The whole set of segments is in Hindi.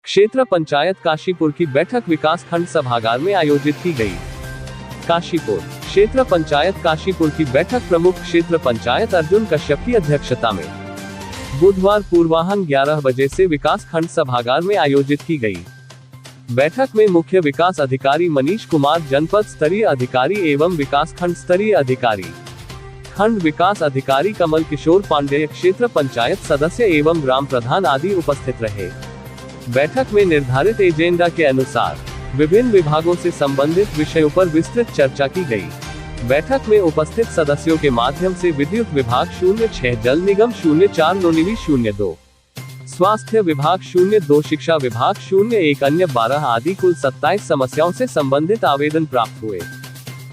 क्षेत्र पंचायत काशीपुर की बैठक विकास खंड सभागार में आयोजित की गई। काशीपुर क्षेत्र पंचायत काशीपुर की बैठक प्रमुख क्षेत्र पंचायत अर्जुन कश्यप की अध्यक्षता में बुधवार पूर्वाह्न 11 बजे से विकास खंड सभागार में आयोजित की गई। बैठक में मुख्य विकास अधिकारी मनीष कुमार, जनपद स्तरीय अधिकारी एवं विकास खंड स्तरीय अधिकारी, खंड विकास अधिकारी कमल किशोर पांडेय, क्षेत्र पंचायत सदस्य एवं ग्राम प्रधान आदि उपस्थित रहे। बैठक में निर्धारित एजेंडा के अनुसार विभिन्न विभागों से संबंधित विषयों पर विस्तृत चर्चा की गई। बैठक में उपस्थित सदस्यों के माध्यम से विद्युत विभाग 06, जल निगम 04, नौनिवी 02, स्वास्थ्य विभाग 02, शिक्षा विभाग 01, अन्य 12 आदि कुल 27 समस्याओं से संबंधित आवेदन प्राप्त हुए।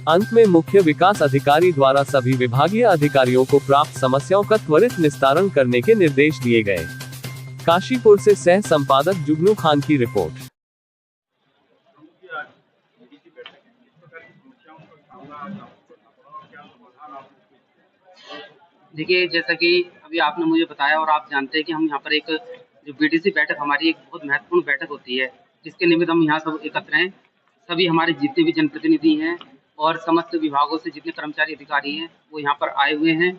अंत में मुख्य विकास अधिकारी द्वारा सभी विभागीय अधिकारियों को प्राप्त समस्याओं का त्वरित निस्तारण करने के निर्देश दिए गए। काशीपुर से सह संपादक जुगनू खान की रिपोर्ट। देखिए, जैसा कि अभी आपने मुझे बताया और आप जानते हैं कि हम यहाँ पर एक जो बीडीसी बैठक हमारी एक बहुत महत्वपूर्ण बैठक होती है, जिसके निमित्त हम यहाँ सब एकत्र हैं। सभी हमारे जितने भी जनप्रतिनिधि हैं और समस्त विभागों से जितने कर्मचारी अधिकारी हैं वो यहाँ पर आए हुए हैं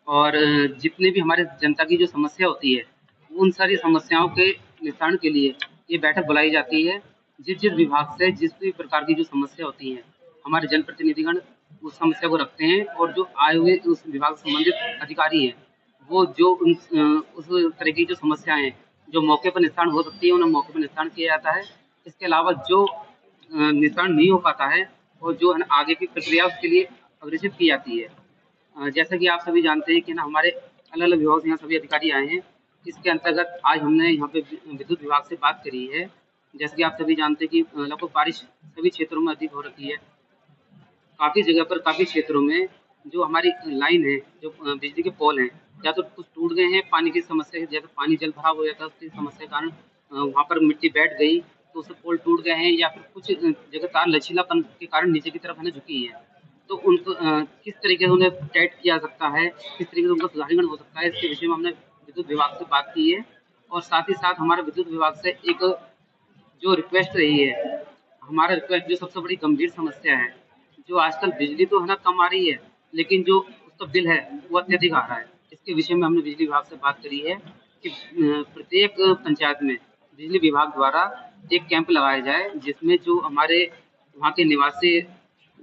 और जितने भी हमारे जनता की जो समस्या होती है उन सारी समस्याओं के निस्तारण के लिए ये बैठक बुलाई जाती है। जिस जिस विभाग से जिस भी प्रकार की जो समस्या होती है हमारे जनप्रतिनिधिगण उस समस्या को रखते हैं और जो आए हुए उस विभाग से संबंधित अधिकारी हैं वो जो उस तरह की जो समस्याएं हैं जो मौके पर निस्तारण हो सकती है उन्हें मौके पर निस्तारण किया जाता है। इसके अलावा जो निस्तारण नहीं हो पाता है और जो है आगे की प्रक्रिया उसके लिए अग्रेसित की जाती है। जैसा कि आप सभी जानते हैं कि ना हमारे अलग अलग विभाग से यहाँ सभी अधिकारी आए हैं। इसके अंतर्गत आज हमने यहाँ पे विद्युत विभाग से बात करी है। जैसे कि आप सभी जानते हैं कि लगभग बारिश सभी क्षेत्रों में अधिक हो रखी है। काफ़ी जगह पर काफ़ी क्षेत्रों में जो हमारी लाइन है, जो बिजली के पोल हैं, या तो कुछ टूट गए हैं पानी की समस्या से, जैसे पानी जल भराव हो जाता है उसकी समस्या के कारण वहाँ पर मिट्टी बैठ गई तो उससे पोल टूट गए हैं, या फिर कुछ जगह तार लचीलापन के कारण नीचे की तरफ है ना झुकी है। तो उनको किस तरीके से उन्हें टाइट किया जा सकता है, किस तरीके से उनका सुधारीकरण हो सकता है, इसके विषय में हमने विद्युत विभाग से बात की है। और साथ ही साथ हमारा विद्युत विभाग से एक जो रिक्वेस्ट रही है, हमारा रिक्वेस्ट जो सबसे बड़ी गंभीर समस्या है, जो आजकल बिजली तो है ना कम आ रही है लेकिन जो उसका बिल है वो अत्यधिक आ रहा है। इसके विषय में हमने बिजली विभाग से बात करी है कि प्रत्येक पंचायत में बिजली विभाग द्वारा एक कैंप लगाया जाए जिसमें जो हमारे वहाँ के निवासी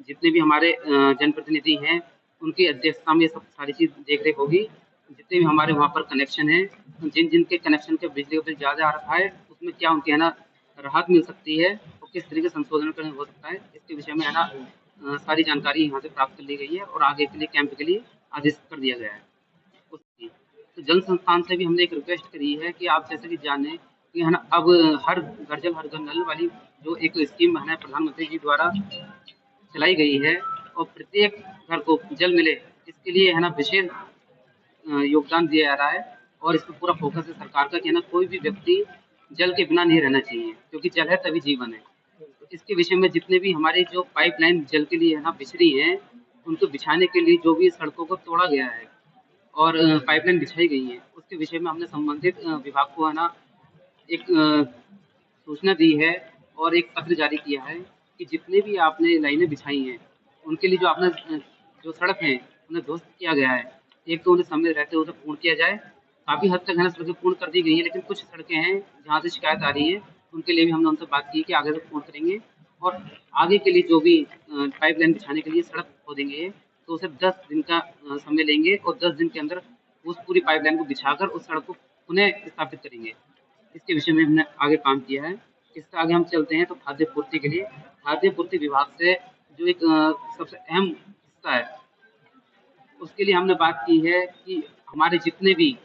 जितने भी हमारे जनप्रतिनिधि हैं उनकी अध्यक्षता में ये सब सारी चीज़ देख रेख होगी। जितने भी हमारे वहाँ पर कनेक्शन हैं, जिन जिनके कनेक्शन के बिजली का बिल ज़्यादा आ रखा है उसमें क्या उनके है ना राहत मिल सकती है और किस तरीके से संशोधन करना हो सकता है, इसके विषय में है ना सारी जानकारी यहाँ से प्राप्त कर ली गई है और आगे के लिए कैंप के लिए आदेश कर दिया गया है। उसकी तो जल संस्थान से भी हमने एक रिक्वेस्ट करी है कि आप जैसे कि जाने कि है ना अब हर घर जल हर घर नल वाली जो एक स्कीम है प्रधानमंत्री जी द्वारा चलाई गई है और प्रत्येक घर को जल मिले इसके लिए है ना विशेष योगदान दिया जा रहा है। और इस पर पूरा फोकस है सरकार का कि है ना कोई भी व्यक्ति जल के बिना नहीं रहना चाहिए, क्योंकि जल है तभी जीवन है। तो इसके विषय में जितने भी हमारे जो पाइपलाइन जल के लिए है ना बिछड़ी हैं उनको बिछाने के लिए जो भी सड़कों को तोड़ा गया है और पाइपलाइन बिछाई गई है उसके विषय में हमने संबंधित विभाग को है ना एक सूचना दी है और एक पत्र जारी किया है कि जितने भी आपने लाइनें बिछाई हैं उनके लिए जो आपने जो सड़क है उन्हें ध्वस्त किया गया है, एक तो उन्हें समय रहते उसे पूर्ण किया जाए। काफ़ी हद तक है ना सड़कें पूर्ण कर दी गई हैं लेकिन कुछ सड़कें हैं जहाँ से शिकायत आ रही है, उनके लिए भी हमने उनसे बात की कि आगे से पूर्ण करेंगे और आगे के लिए जो भी पाइपलाइन बिछाने के लिए सड़क खोदेंगे तो उसे 10 दिन का समय लेंगे और 10 दिन के अंदर उस पूरी पाइपलाइन को बिछाकर उस सड़क को पुनः स्थापित करेंगे। इसके विषय में हमने आगे काम किया है। इससे आगे हम चलते हैं तो खाद्य पूर्ति के लिए खाद्य पूर्ति विभाग से जो एक सबसे अहम हिस्सा है उसके लिए हमने बात की है कि हमारे जितने भी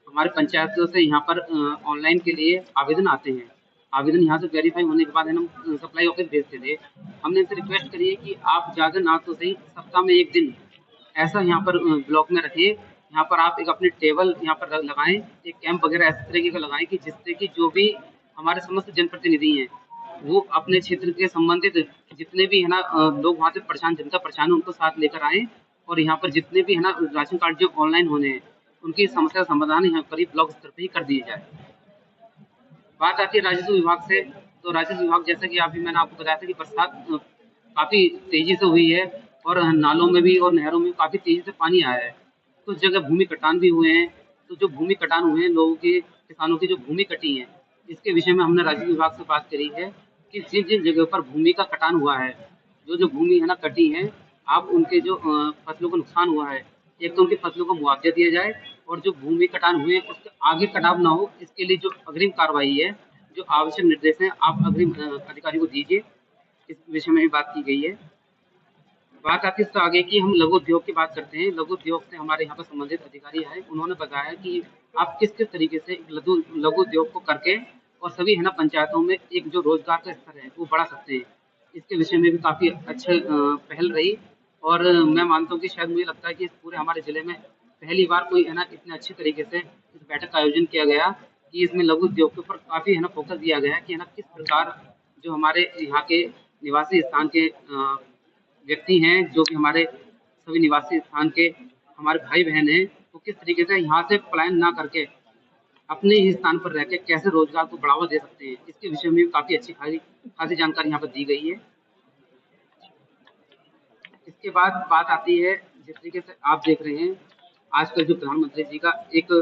हमारे पंचायतों से यहाँ पर ऑनलाइन के लिए आवेदन आते हैं, आवेदन यहाँ से वेरीफाई होने के बाद हम सप्लाई ऑफिस भेजते थे। हमने इनसे रिक्वेस्ट करी है कि आप ज़्यादा ना तो सही सप्ताह में एक दिन ऐसा यहाँ पर ब्लॉक में रखिए, यहाँ पर आप एक अपनी टेबल यहाँ पर लगाएं, एक कैंप वगैरह ऐसे तरीके का लगाएं कि जिससे कि जो भी हमारे समस्त जनप्रतिनिधि हैं वो अपने क्षेत्र के संबंधित जितने भी है ना लोग वहाँ से परेशान जनता परेशान है उनको साथ लेकर आएँ और यहाँ पर जितने भी है ना राशन कार्ड जो ऑनलाइन होने हैं उनकी समस्या का समाधान यहाँ पर ही ब्लॉक स्तर पर ही कर दिए जाए। बात आती है राजस्व विभाग से, तो राजस्व विभाग जैसा कि अभी मैंने आपको बताया था कि बरसात काफ़ी तेज़ी से हुई है और नालों में भी और नहरों में काफ़ी तेज़ी से पानी आया है। कुछ जगह भूमि कटान भी हुए हैं, तो जो भूमि कटान हुए हैं लोगों के, किसानों की जो भूमि कटी है, इसके विषय में हमने राजस्व विभाग से बात करी है कि जिन-जिन जगह पर भूमि का कटान हुआ है, जो-जो भूमि है ना कटी है, आप उनके जो फसलों को नुकसान हुआ है, एक तो उनकी फसलों को मुआवजा दिया जाए और जो भूमि कटान हुए हैं उसके आगे कटाव ना हो, इसके लिए जो अग्रिम कार्रवाई है, जो आवश्यक निर्देश हैं, आप अग्रिम अधिकारी को दीजिए। इस विषय में भी बात की गई है। बात आती है इससे आगे की हम लघु उद्योग की बात करते हैं। लघु उद्योग से हमारे यहाँ पर संबंधित अधिकारी आए, उन्होंने बताया कि आप किस-किस तरीके से लघु लघु उद्योग को करके और सभी है ना पंचायतों में एक जो रोज़गार का स्तर है, वो बढ़ा सकते हैं। इसके विषय में भी काफ़ी अच्छे पहल रही और मैं मानता हूँ कि शायद मुझे लगता है कि इस पूरे हमारे ज़िले में पहली बार कोई है ना इतने अच्छे तरीके से इस बैठक का आयोजन किया गया कि इसमें लघु उद्योग के ऊपर काफ़ी है ना फ़ोकस दिया गया है कि है ना किस प्रकार जो हमारे यहाँ के निवासी स्थान के व्यक्ति हैं, जो कि हमारे सभी निवासी स्थान के हमारे भाई-बहन हैं, वो किस तरीके से यहाँ से पलायन ना करके अपने ही स्थान पर रह के कैसे रोज़गार को बढ़ावा दे सकते हैं, इसके विषय में भी काफ़ी अच्छी खासी जानकारी यहाँ पर दी गई है। इसके बाद बात आती है जिस तरीके से आप देख रहे हैं, आजकल जो प्रधानमंत्री जी का एक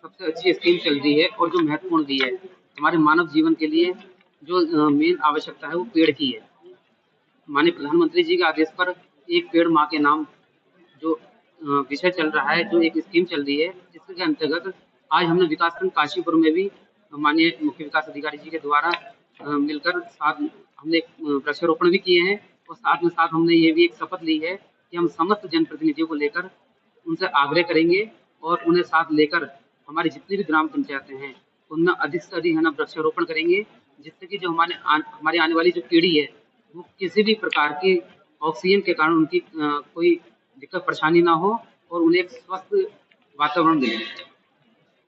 सबसे अच्छी स्कीम चल रही है और जो महत्वपूर्ण भी है, हमारे मानव जीवन के लिए जो मेन आवश्यकता है वो पेड़ की है। माननीय प्रधानमंत्री जी के आदेश पर एक पेड़ माँ के नाम जो विषय चल रहा है, जो एक स्कीम चल रही है, जिसके अंतर्गत आज हमने विकासखंड काशीपुर में भी माननीय मुख्य विकास अधिकारी जी के द्वारा मिलकर साथ हमने एक वृक्षारोपण भी किए हैं और साथ में साथ हमने ये भी एक शपथ ली है कि हम समस्त जनप्रतिनिधियों को लेकर उनसे आग्रह करेंगे और उन्हें साथ लेकर हमारी जितनी भी ग्राम पंचायतें हैं, उनमें अधिक से अधिक है ना वृक्षारोपण करेंगे, जिससे कि जो हमारी आने वाली जो पीढ़ी है, वो किसी भी प्रकार की ऑक्सीजन के कारण उनकी कोई दिक्कत परेशानी ना हो और उन्हें एक स्वस्थ वातावरण मिले।